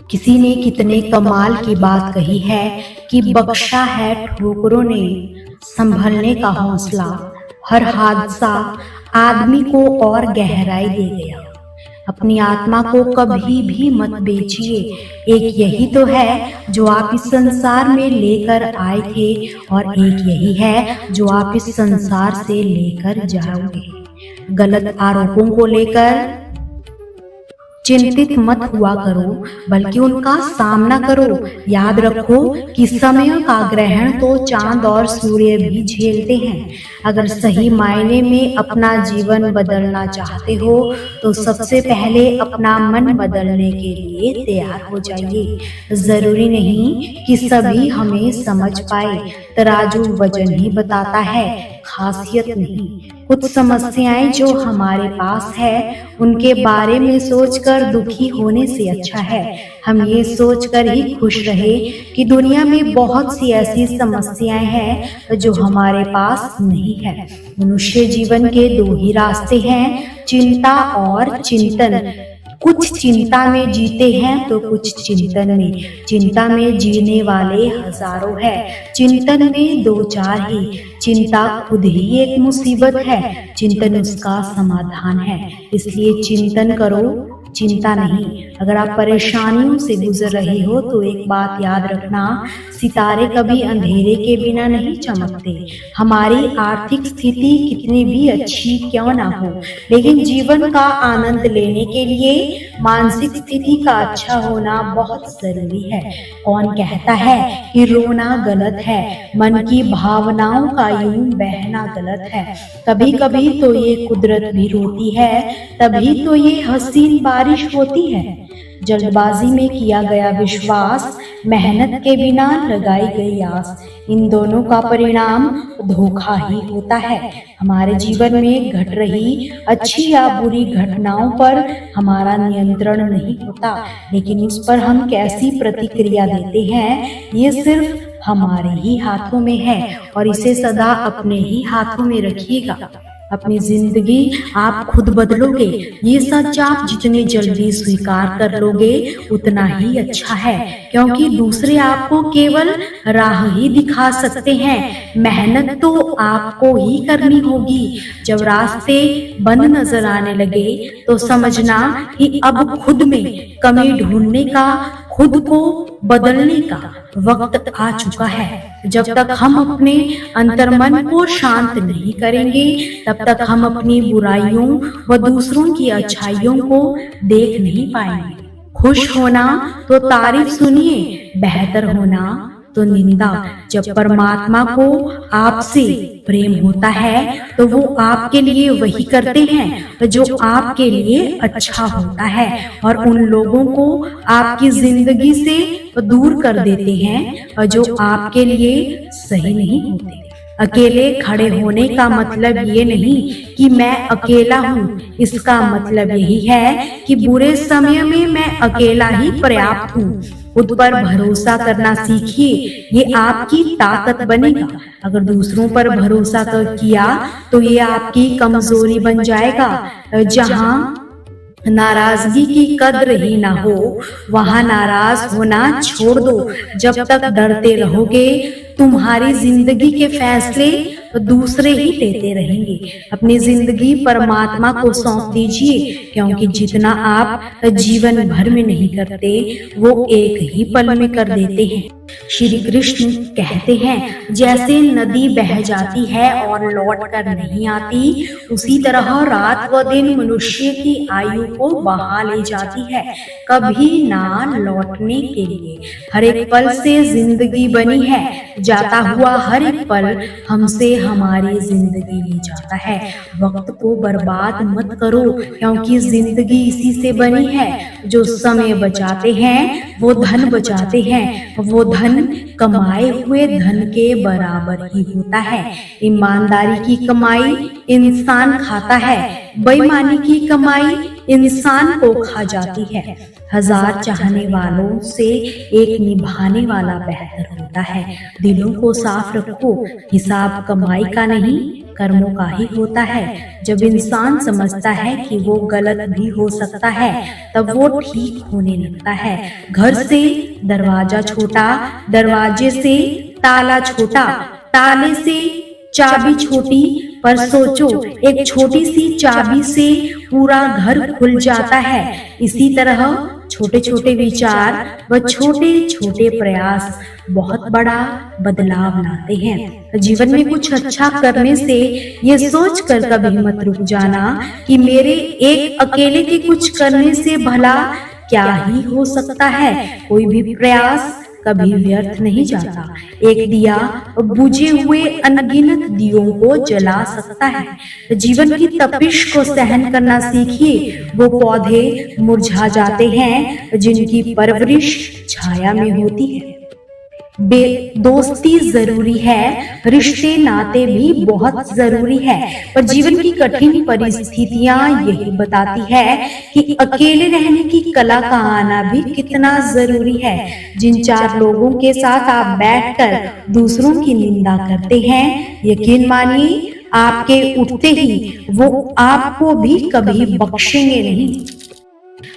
किसी ने कितने कमाल की बात कही है कि बख्शा है ठोकरों ने संभलने का हौसला। हर हादसा आदमी को और गहराई दे गया। अपनी आत्मा को कभी भी मत बेचिए। एक यही तो है जो आप इस संसार में लेकर आए थे और एक यही है जो आप इस संसार से लेकर जाओगे। गलत आरोपों को लेकर चिंतित मत हुआ करो, बल्कि उनका सामना करो। याद रखो कि समय का ग्रहण तो चांद और सूर्य भी झेलते हैं। अगर सही मायने में अपना जीवन बदलना चाहते हो तो सबसे पहले अपना मन बदलने के लिए तैयार हो जाइए। जरूरी नहीं कि सभी हमें समझ पाए। तराजू वजन ही बताता है, खासियत नहीं। कुछ समस्याएं जो हमारे पास है उनके बारे में सोचकर दुखी होने से अच्छा है हम ये सोचकर ही खुश रहे कि दुनिया में बहुत सी ऐसी समस्याएं हैं जो हमारे पास नहीं है। मनुष्य जीवन के दो ही रास्ते हैं, चिंता और चिंतन। कुछ चिंता में जीते हैं तो कुछ चिंतन में। चिंता में जीने वाले हजारों हैं, चिंतन में दो चार ही। चिंता खुद ही एक मुसीबत है, चिंतन उसका समाधान है। इसलिए चिंतन करो, चिंता नहीं। अगर आप परेशानियों से गुजर रहे हो तो एक बात याद रखना, सितारे कभी अंधेरे के बिना नहीं चमकते। हमारी आर्थिक स्थिति कितनी भी अच्छी क्यों ना हो, लेकिन जीवन का आनंद लेने के लिए मानसिक स्थिति का अच्छा होना बहुत जरूरी है। कौन कहता है कि रोना गलत है? मन की भावनाओं का यूं बहना गलत है। कभी कभी तो ये कुदरत भी रोती है, तभी तो ये हसीन बारिश होती है। जल्दबाजी में किया गया विश्वास, मेहनत के बिना लगाई गई आस, इन दोनों का परिणाम धोखा ही होता है। हमारे जीवन में घट रही अच्छी या बुरी घटनाओं पर हमारा नियंत्रण नहीं होता, लेकिन उस पर हम कैसी प्रतिक्रिया देते हैं ये सिर्फ हमारे ही हाथों में है और इसे सदा अपने ही हाथों में रखिएगा। अपनी जिंदगी आप खुद बदलोगे, ये सच आप जितनी जल्दी स्वीकार कर लोगे उतना ही अच्छा है, क्योंकि दूसरे आपको केवल राह ही दिखा सकते हैं। मेहनत तो आपको ही करनी होगी। जब रास्ते बंद नजर आने लगे तो समझना कि अब खुद में कमी ढूंढने का, खुद को बदलने का वक्त आ चुका है। जब तक हम अपने अंतर्मन को शांत नहीं करेंगे तब तक हम अपनी बुराइयों व दूसरों की अच्छाइयों को देख नहीं पाएंगे। खुश होना तो तारीफ सुनिए, बेहतर होना तो निंदा। जब परमात्मा को आपसे प्रेम होता है तो वो आपके लिए वही करते हैं जो आपके लिए अच्छा होता है और उन लोगों को आपकी जिंदगी से दूर कर देते हैं जो आपके लिए सही नहीं होते। अकेले खड़े होने का मतलब ये नहीं कि मैं अकेला हूँ, इसका मतलब यही है कि बुरे समय में मैं अकेला ही पर्याप्त हूँ। खुद पर भरोसा करना सीखिए, ये आपकी ताकत बनेगा। अगर दूसरों पर भरोसा किया तो ये आपकी कमजोरी बन जाएगा। जहाँ नाराजगी की कद्र ही ना हो वहां नाराज होना छोड़ दो। जब तक डरते रहोगे तुम्हारी जिंदगी के फैसले दूसरे ही लेते रहेंगे। अपनी जिंदगी परमात्मा को सौंप दीजिए, क्योंकि जितना आप जीवन भर में नहीं करते वो एक ही पल में कर देते हैं। श्री कृष्ण कहते हैं, जैसे नदी बह जाती है और लौट कर नहीं आती, उसी तरह रात व दिन मनुष्य की आयु को बहा ले जाती है, कभी ना लौटने के लिए। हर एक पल से जिंदगी बनी है, जाता हुआ हर एक पल हमसे हमारी जिंदगी ले जाता है। वक्त को बर्बाद मत करो, क्योंकि जिंदगी इसी से बनी है। जो समय बचाते हैं वो धन बचाते हैं, वो धन कमाए हुए धन के बराबर ही होता है। ईमानदारी की कमाई इंसान खाता है, बेईमानी की कमाई इंसान को खा जाती है। हजार चाहने वालों से एक निभाने वाला बेहतर होता है। दिलों को साफ रखो, हिसाब कमाई का नहीं कर्मों का ही होता है। जब इंसान समझता है कि वो गलत भी हो सकता है, तब वो ठीक होने लगता है। घर से दरवाजा छोटा, दरवाजे से ताला छोटा, ताले से चाबी छोटी, पर सोचो एक छोटी सी चाबी से पूरा घर खुल जाता है। इसी तरह छोटे छोटे विचार व छोटे छोटे प्रयास बहुत बड़ा बदलाव लाते हैं। जीवन में कुछ अच्छा करने से ये सोच कर कभी मत रुक जाना कि मेरे एक अकेले के कुछ करने से भला क्या ही हो सकता है। कोई भी प्रयास कभी व्यर्थ नहीं जाता। एक दिया बुझे हुए अनगिनत दियों को जला सकता है। जीवन की तपिश को सहन करना सीखिए। वो पौधे मुरझा जाते हैं जिनकी परवरिश छाया में होती है। दोस्ती जरूरी है, रिश्ते नाते भी बहुत जरूरी है, पर जीवन की कठिन परिस्थितियां यही बताती है कि अकेले रहने की कला का आना भी कितना जरूरी है। जिन 4 लोगों के साथ आप बैठकर दूसरों की निंदा करते हैं, यकीन मानिए आपके उठते ही वो आपको भी कभी बख्शेंगे नहीं।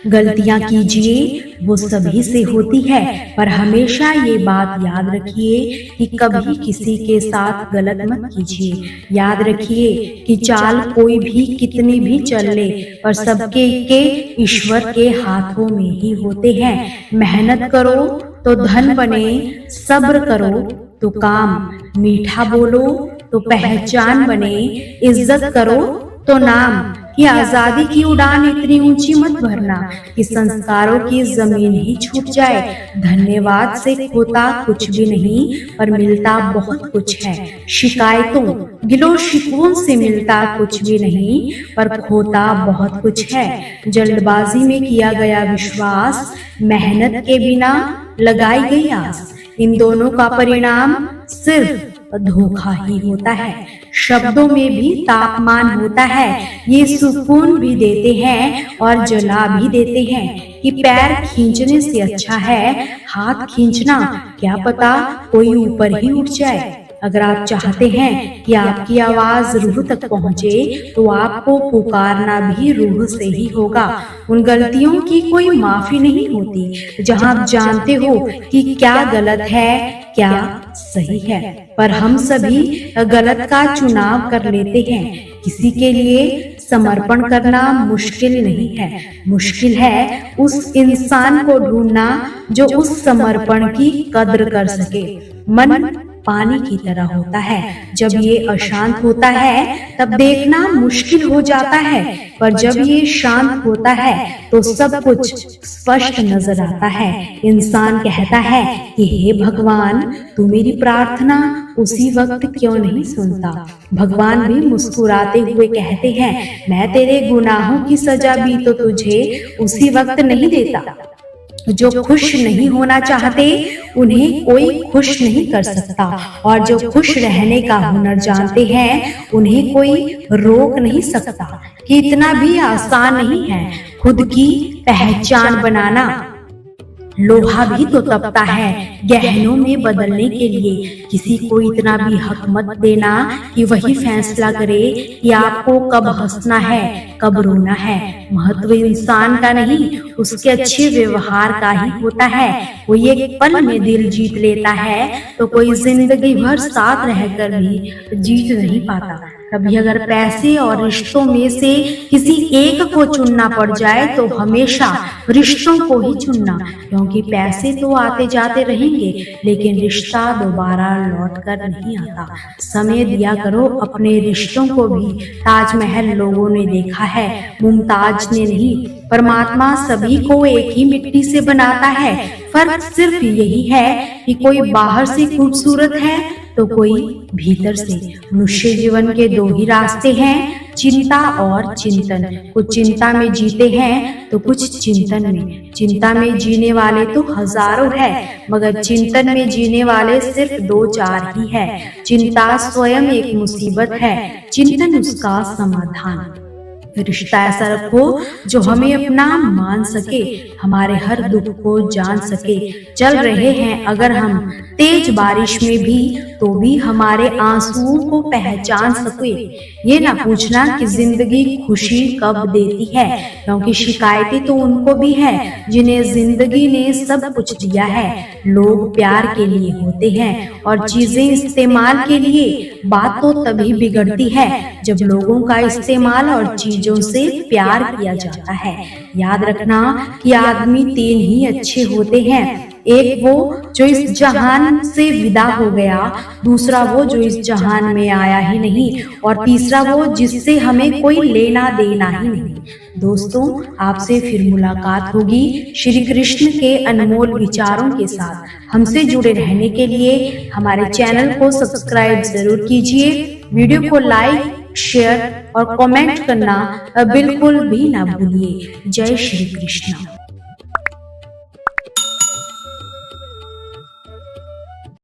गलतियां कीजिए, वो सभी से होती है, पर हमेशा ये बात याद रखिए कि कभी किसी के साथ गलत मत कीजिए। याद रखिए कि चाल कोई भी कितनी भी चल ले, पर सबके के ईश्वर के हाथों में ही होते हैं। मेहनत करो तो धन बने, सब्र करो तो काम, मीठा बोलो तो पहचान बने, इज्जत करो तो नाम। कि आजादी की उड़ान इतनी ऊंची मत भरना कि संस्कारों की जमीन ही छूट जाए। धन्यवाद से खोता कुछ भी नहीं, पर मिलता बहुत कुछ है। शिकायतों गिलो शिकवों से मिलता कुछ भी नहीं, पर खोता बहुत कुछ है। जल्दबाजी में किया गया विश्वास, मेहनत के बिना लगाई गई आस, इन दोनों का परिणाम सिर्फ धोखा ही होता है। शब्दों में भी तापमान होता है, ये सुकून भी देते हैं और जला भी देते हैं। कि पैर खींचने से अच्छा है हाथ खींचना, क्या पता कोई ऊपर ही उठ जाए। अगर आप चाहते हैं कि आपकी आवाज रूह तक पहुंचे, तो आपको पुकारना भी रूह से ही होगा। उन गलतियों की कोई माफी नहीं होती जहां आप जानते हो कि क्या गलत है क्या सही है, पर हम सभी गलत का चुनाव कर लेते हैं। किसी के लिए समर्पण करना मुश्किल नहीं है, मुश्किल है उस इंसान को ढूंढना जो उस समर्पण की कद्र कर सके। मन पानी की तरह होता है, जब ये अशांत होता है तब देखना मुश्किल हो जाता है, पर जब ये शांत होता है तो सब कुछ स्पष्ट नजर आता है। इंसान कहता है कि हे भगवान, तू मेरी प्रार्थना उसी वक्त क्यों नहीं सुनता। भगवान भी मुस्कुराते हुए कहते हैं, मैं तेरे गुनाहों की सजा भी तो तुझे उसी वक्त नहीं देता। जो खुश नहीं होना चाहते उन्हें कोई खुश नहीं कर सकता, और जो खुश रहने का हुनर जानते हैं उन्हें कोई रोक नहीं सकता। कि इतना भी आसान नहीं है खुद की पहचान बनाना। लोहा भी तो तपता है गहनों में बदलने के लिए। किसी को इतना भी हक मत देना कि वही फैसला करे कि आपको कब हंसना है कब रोना है। महत्व इंसान का नहीं, उसके अच्छे व्यवहार का ही होता है। कोई एक पल में दिल जीत लेता है तो कोई जिंदगी भर साथ रहकर भी जीत नहीं पाता। कभी अगर पैसे और रिश्तों में से किसी एक को चुनना पड़ जाए तो हमेशा रिश्तों को ही चुनना, क्योंकि पैसे तो आते जाते रहेंगे लेकिन रिश्ता दोबारा लौट कर नहीं आता। समय दिया करो अपने रिश्तों को भी। ताजमहल लोगों ने देखा है, मुमताज ने नहीं। परमात्मा सभी को एक ही मिट्टी से बनाता है। फर्क सिर्फ यही है कि कोई बाहर से खूबसूरत है तो कोई भीतर से। मनुष्य जीवन के 2 ही रास्ते हैं, चिंता और चिंतन। कुछ चिंता में जीते हैं तो कुछ चिंतन में। चिंता में जीने वाले तो हजारों है, मगर चिंतन में जीने वाले सिर्फ 2-4 ही है। चिंता स्वयं एक मुसीबत है, चिंतन उसका समाधान। रिश्ता ऐसा रखो जो हमें अपना मान सके, हमारे हर दुख को जान सके। चल रहे हैं अगर हम तेज बारिश में भी, तो भी हमारे आंसुओं को पहचान सके। ये ना पूछना कि जिंदगी खुशी कब देती है, क्योंकि शिकायतें तो उनको भी है जिन्हें जिंदगी ने सब कुछ दिया है। लोग प्यार के लिए होते हैं और चीजें इस्तेमाल के लिए। बात तो तभी बिगड़ती है जब लोगों का इस्तेमाल और चीजों से प्यार किया जाता है। याद रखना कि आदमी 3 ही अच्छे होते हैं, एक वो जो इस जहान से विदा हो गया, दूसरा वो जो इस जहान में आया ही नहीं, और तीसरा वो जिससे हमें कोई लेना देना ही नहीं। दोस्तों, आपसे फिर मुलाकात होगी श्री कृष्ण के अनमोल विचारों के साथ। हमसे जुड़े रहने के लिए हमारे चैनल को सब्सक्राइब जरूर कीजिए। वीडियो को लाइक, शेयर और कमेंट करना बिल्कुल भी ना भूलिए। जय श्री कृष्ण।